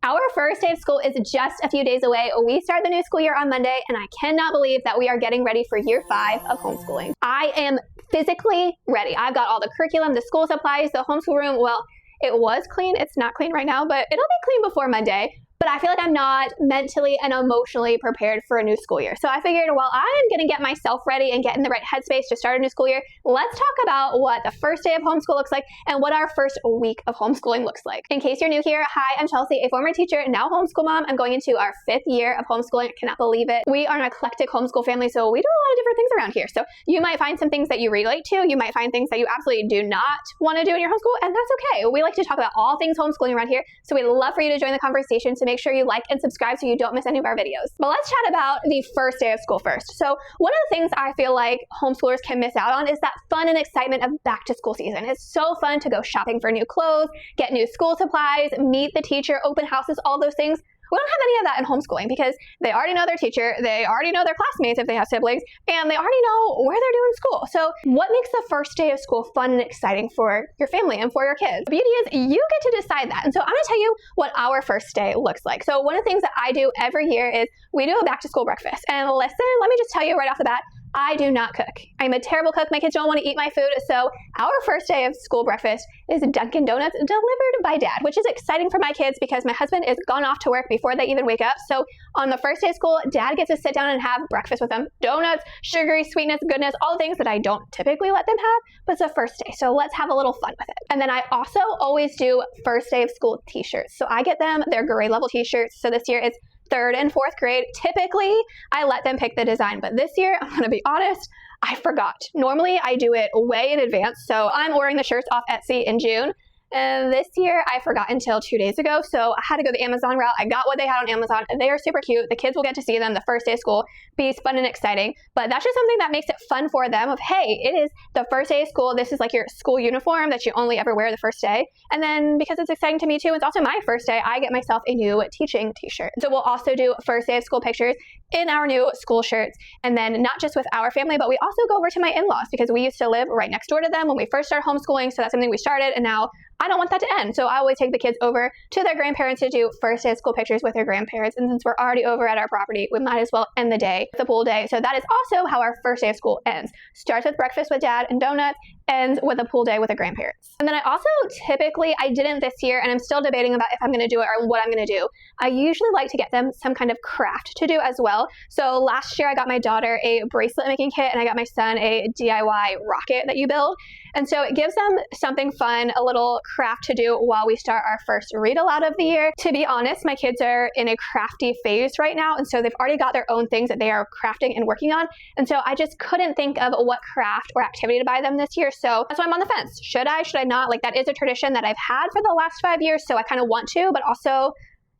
Our first day of school is just a few days away. We start the new school year on Monday, and I cannot believe that we are getting ready for year 5 of homeschooling. I am physically ready. I've got all the curriculum, the school supplies, the homeschool room. Well, it was clean. It's not clean right now, but it'll be clean before Monday. But I feel like I'm not mentally and emotionally prepared for a new school year. So I figured while I'm going to get myself ready and get in the right headspace to start a new school year, let's talk about what the first day of homeschool looks like and what our first week of homeschooling looks like. In case you're new here, hi, I'm Chelsea, a former teacher, now homeschool mom. I'm going into our 5th year of homeschooling. I cannot believe it. We are an eclectic homeschool family, so we do a lot of different things around here. So you might find some things that you relate to. You might find things that you absolutely do not want to do in your homeschool, and that's okay. We like to talk about all things homeschooling around here, so we'd love for you to join the conversation. So make sure you like and subscribe so you don't miss any of our videos. But let's chat about the first day of school first. So one of the things I feel like homeschoolers can miss out on is that fun and excitement of back to school season. It's so fun to go shopping for new clothes, get new school supplies, meet the teacher, open houses, all those things. We don't have any of that in homeschooling because they already know their teacher, they already know their classmates if they have siblings, and they already know where they're doing school. So what makes the first day of school fun and exciting for your family and for your kids? The beauty is you get to decide that. And so I'm going to tell you what our first day looks like. So one of the things that I do every year is we do a back to school breakfast. And listen, let me just tell you right off the bat, I do not cook. I'm a terrible cook. My kids don't want to eat my food. So our first day of school breakfast is Dunkin' Donuts delivered by Dad, which is exciting for my kids because my husband is gone off to work before they even wake up. So on the first day of school, Dad gets to sit down and have breakfast with them. Donuts, sugary sweetness, goodness, all the things that I don't typically let them have, but it's the first day. So let's have a little fun with it. And then I also always do first day of school t-shirts. So I get them their grade level t-shirts. So this year it's 3rd and 4th grade. Typically, I let them pick the design, but this year, I'm going to be honest, I forgot. Normally, I do it way in advance, so I'm ordering the shirts off Etsy in June. And this year, I forgot until 2 days ago, so I had to go the Amazon route. I got what they had on Amazon, and they are super cute. The kids will get to see them the first day of school, be fun and exciting. But that's just something that makes it fun for them of, hey, it is the first day of school. This is like your school uniform that you only ever wear the first day. And then because it's exciting to me too, it's also my first day, I get myself a new teaching t-shirt. So we'll also do first day of school pictures in our new school shirts. And then not just with our family, but we also go over to my in-laws because we used to live right next door to them when we first started homeschooling. So that's something we started, and now I don't want that to end. So I always take the kids over to their grandparents to do first day of school pictures with their grandparents. And since we're already over at our property, we might as well end the day with a pool day. So that is also how our first day of school ends. Starts with breakfast with Dad and donuts, ends with a pool day with the grandparents. And then I also typically, I didn't this year, and I'm still debating about if I'm going to do it or what I'm going to do. I usually like to get them some kind of craft to do as well. So last year I got my daughter a bracelet making kit, and I got my son a DIY rocket that you build. And so it gives them something fun, a little craft to do while we start our first read aloud of the year. To be honest, my kids are in a crafty phase right now, and so they've already got their own things that they are crafting and working on. And so I just couldn't think of what craft or activity to buy them this year. So that's why I'm on the fence. Should I not? Like, that is a tradition that I've had for the last 5 years, so I kind of want to, but also,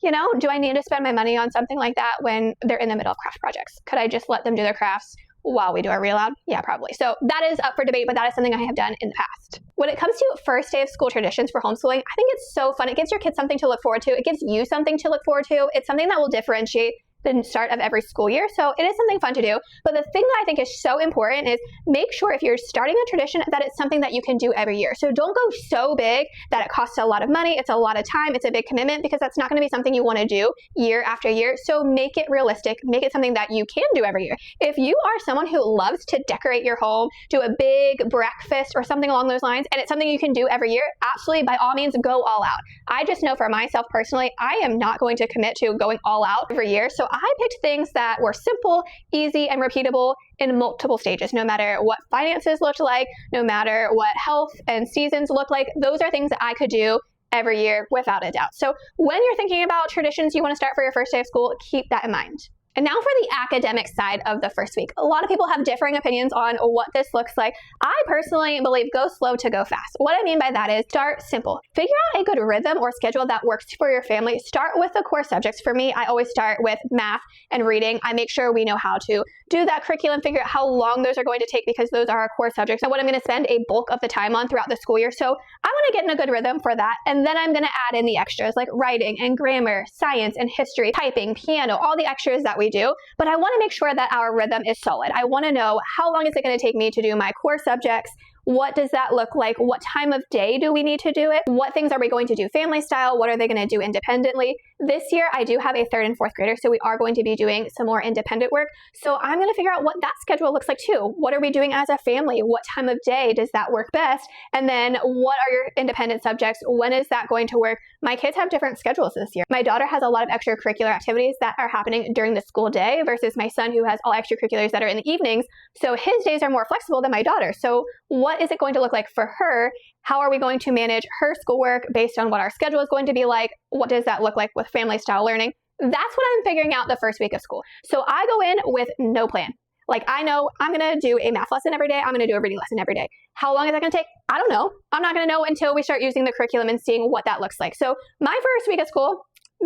you know, do I need to spend my money on something like that when they're in the middle of craft projects? Could I just let them do their crafts while we do our read aloud? Yeah, probably. So that is up for debate, but that is something I have done in the past. When it comes to first day of school traditions for homeschooling, I think it's so fun. It gives your kids something to look forward to. It gives you something to look forward to. It's something that will differentiate the start of every school year. So it is something fun to do. But the thing that I think is so important is make sure if you're starting a tradition that it's something that you can do every year. So don't go so big that it costs a lot of money, it's a lot of time, it's a big commitment, because that's not going to be something you want to do year after year. So make it realistic, make it something that you can do every year. If you are someone who loves to decorate your home, do a big breakfast or something along those lines, and it's something you can do every year, absolutely, by all means, go all out. I just know for myself personally, I am not going to commit to going all out every year. So I picked things that were simple, easy, and repeatable in multiple stages, no matter what finances looked like, no matter what health and seasons looked like. Those are things that I could do every year without a doubt. So when you're thinking about traditions you want to start for your first day of school, keep that in mind. And now for the academic side of the first week. A lot of people have differing opinions on what this looks like. I personally believe go slow to go fast. What I mean by that is start simple. Figure out a good rhythm or schedule that works for your family. Start with the core subjects. For me, I always start with math and reading. I make sure we know how to do that curriculum, figure out how long those are going to take, because those are our core subjects and what I'm going to spend a bulk of the time on throughout the school year. So I want to get in a good rhythm for that. And then I'm going to add in the extras like writing and grammar, science and history, typing, piano, all the extras that we do. But I want to make sure that our rhythm is solid. I want to know how long is it going to take me to do my core subjects, What does that look like? What time of day do we need to do it? What things are we going to do family style? What are they going to do independently? This year, I do have a 3rd and 4th grader, so we are going to be doing some more independent work. So I'm going to figure out what that schedule looks like too. What are we doing as a family? What time of day does that work best? And then what are your independent subjects? When is that going to work? My kids have different schedules this year. My daughter has a lot of extracurricular activities that are happening during the school day versus my son who has all extracurriculars that are in the evenings. So his days are more flexible than my daughter. So what is it going to look like for her? How are we going to manage her schoolwork based on what our schedule is going to be like? What does that look like with family style learning? That's what I'm figuring out the first week of school. So I go in with no plan. Like, I know I'm going to do a math lesson every day. I'm going to do a reading lesson every day. How long is that going to take? I don't know. I'm not going to know until we start using the curriculum and seeing what that looks like. So my first week of school,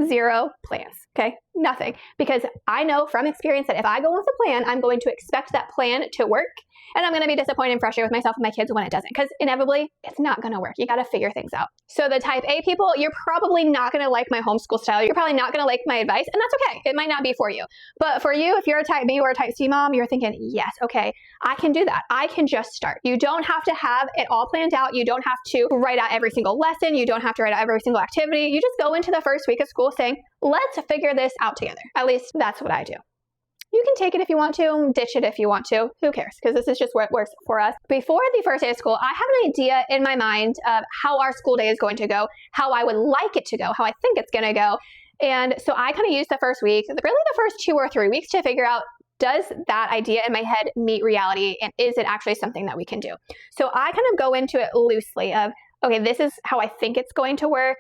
0 plans, okay? Nothing. Because I know from experience that if I go with a plan, I'm going to expect that plan to work. And I'm going to be disappointed and frustrated with myself and my kids when it doesn't. Because inevitably, it's not going to work. You got to figure things out. So the type A people, you're probably not going to like my homeschool style. You're probably not going to like my advice. And that's okay. It might not be for you. But for you, if you're a type B or a type C mom, you're thinking, yes, okay, I can do that. I can just start. You don't have to have it all planned out. You don't have to write out every single lesson. You don't have to write out every single activity. You just go into the first week of school saying, let's figure this out together. At least that's what I do. You can take it if you want to, ditch it if you want to. Who cares? Because this is just what works for us. Before the first day of school, I have an idea in my mind of how our school day is going to go, how I would like it to go, how I think it's going to go. And so I kind of use the first week, really the first 2 or 3 weeks to figure out, does that idea in my head meet reality? And is it actually something that we can do? So I kind of go into it loosely of, okay, this is how I think it's going to work,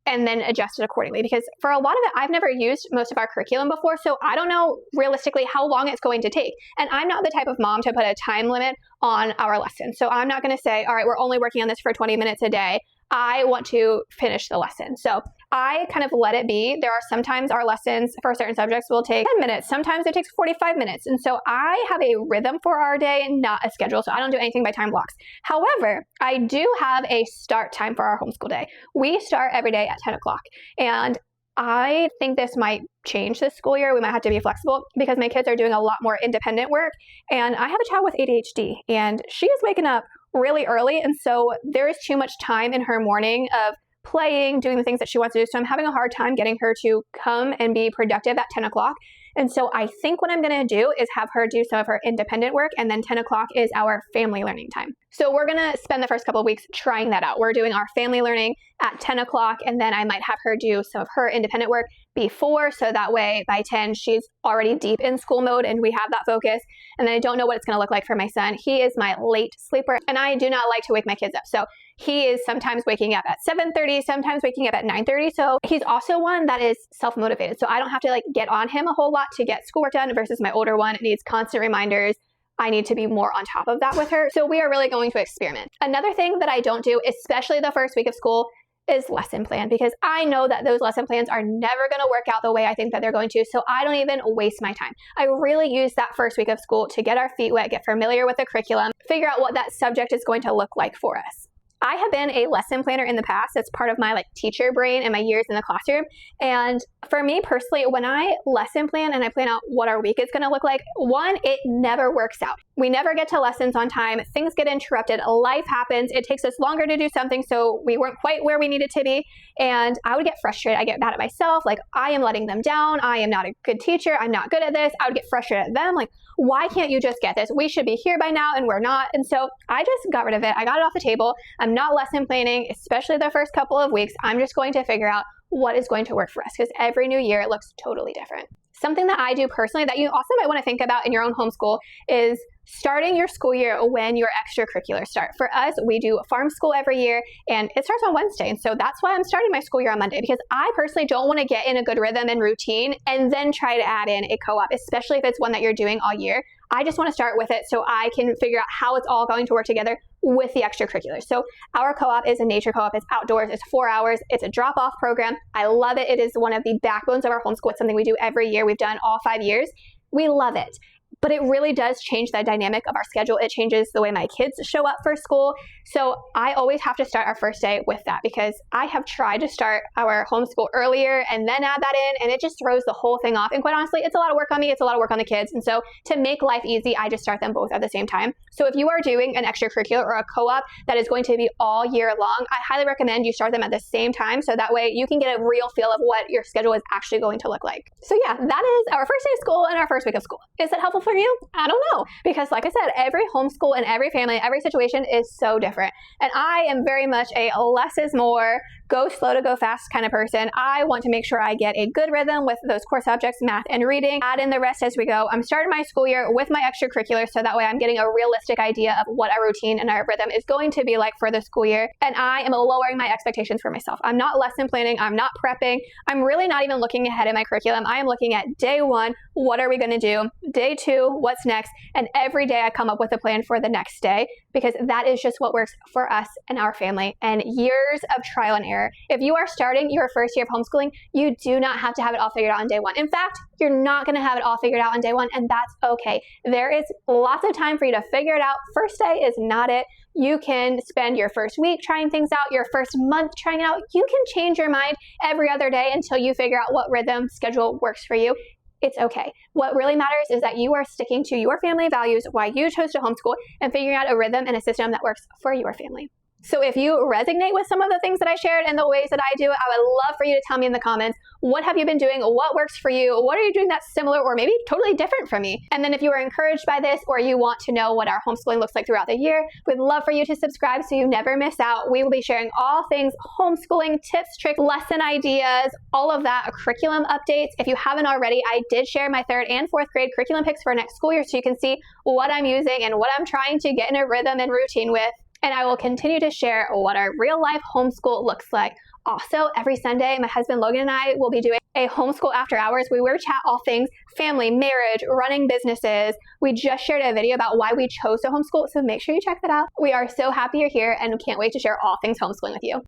and then adjust it accordingly. Because for a lot of it, I've never used most of our curriculum before, so I don't know realistically how long it's going to take. And I'm not the type of mom to put a time limit on our lesson. So I'm not gonna say, all right, we're only working on this for 20 minutes a day. I want to finish the lesson. So I kind of let it be. There are sometimes our lessons for certain subjects will take 10 minutes. Sometimes it takes 45 minutes. And so I have a rhythm for our day, not a schedule. So I don't do anything by time blocks. However, I do have a start time for our homeschool day. We start every day at 10 o'clock. And I think this might change this school year. We might have to be flexible because my kids are doing a lot more independent work. And I have a child with ADHD and she is waking up really early. And so there is too much time in her morning of playing, doing the things that she wants to do. So I'm having a hard time getting her to come and be productive at 10 o'clock. And so I think what I'm going to do is have her do some of her independent work, and then 10 o'clock is our family learning time. So we're going to spend the first couple of weeks trying that out. We're doing our family learning at 10 o'clock, and then I might have her do some of her independent work before, so that way by 10 she's already deep in school mode and we have that focus. And then I don't know what it's going to look like for my son. He is my late sleeper, and I do not like to wake my kids up. So he is sometimes waking up at 7:30, sometimes waking up at 9:30. So he's also one that is self-motivated. So I don't have to get on him a whole lot to get schoolwork done versus my older one. It needs constant reminders. I need to be more on top of that with her. So we are really going to experiment. Another thing that I don't do, especially the first week of school, is lesson plan, because I know that those lesson plans are never going to work out the way I think that they're going to. So I don't even waste my time. I really use that first week of school to get our feet wet, get familiar with the curriculum, figure out what that subject is going to look like for us. I have been a lesson planner in the past. It's part of my teacher brain and my years in the classroom. And for me personally, when I lesson plan and I plan out what our week is going to look like, one, it never works out. We never get to lessons on time. Things get interrupted. Life happens. It takes us longer to do something, so we weren't quite where we needed to be. And I would get frustrated. I get mad at myself. I am letting them down. I am not a good teacher. I'm not good at this. I would get frustrated at them. Why can't you just get this? We should be here by now and we're not. And so I just got rid of it. I got it off the table. I'm not lesson planning, especially the first couple of weeks. I'm just going to figure out what is going to work for us, because every new year it looks totally different. Something that I do personally that you also might want to think about in your own homeschool is starting your school year when your extracurriculars start. For us, we do farm school every year and it starts on Wednesday. And so that's why I'm starting my school year on Monday, because I personally don't want to get in a good rhythm and routine and then try to add in a co-op, especially if it's one that you're doing all year. I just want to start with it so I can figure out how it's all going to work together with the extracurriculars. So our co-op is a nature co-op. It's outdoors. It's 4 hours. It's a drop-off program. I love it. It is one of the backbones of our homeschool. It's something we do every year. We've done all 5 years. We love it. but it really does change the dynamic of our schedule. It changes the way my kids show up for school. So I always have to start our first day with that, because I have tried to start our homeschool earlier and then add that in, and it just throws the whole thing off. And quite honestly, it's a lot of work on me. It's a lot of work on the kids. And so to make life easy, I just start them both at the same time. So if you are doing an extracurricular or a co-op that is going to be all year long, I highly recommend you start them at the same time, so that way you can get a real feel of what your schedule is actually going to look like. So yeah, that is our first day of school and our first week of school. Is it helpful for you? I don't know, because like I said, every homeschool and every family, every situation is so different. And I am very much a less is more, go slow to go fast kind of person. I want to make sure I get a good rhythm with those core subjects, math and reading, add in the rest as we go. I'm starting my school year with my extracurriculars, so that way I'm getting a realistic idea of what our routine and our rhythm is going to be like for the school year. And I am lowering my expectations for myself. I'm not lesson planning. I'm not prepping. I'm really not even looking ahead in my curriculum. I am looking at day one, what are we going to do? Day two, what's next? And every day I come up with a plan for the next day, because that is just what works for us and our family, and years of trial and error. If you are starting your first year of homeschooling, you do not have to have it all figured out on day one. In fact, you're not going to have it all figured out on day one, and that's okay. There is lots of time for you to figure it out. First day is not it. You can spend your first week trying things out, your first month trying it out. You can change your mind every other day until you figure out what rhythm schedule works for you. It's okay. What really matters is that you are sticking to your family values, why you chose to homeschool, and figuring out a rhythm and a system that works for your family. So if you resonate with some of the things that I shared and the ways that I do it, I would love for you to tell me in the comments, what have you been doing? What works for you? What are you doing that's similar or maybe totally different from me? And then if you are encouraged by this, or you want to know what our homeschooling looks like throughout the year, we'd love for you to subscribe so you never miss out. We will be sharing all things homeschooling, tips, tricks, lesson ideas, all of that, curriculum updates. If you haven't already, I did share my 3rd and 4th grade curriculum picks for next school year, so you can see what I'm using and what I'm trying to get in a rhythm and routine with. And I will continue to share what our real life homeschool looks like. Also, every Sunday, my husband Logan and I will be doing a homeschool after hours. We will chat all things family, marriage, running businesses. We just shared a video about why we chose to homeschool, so make sure you check that out. We are so happy you're here and can't wait to share all things homeschooling with you.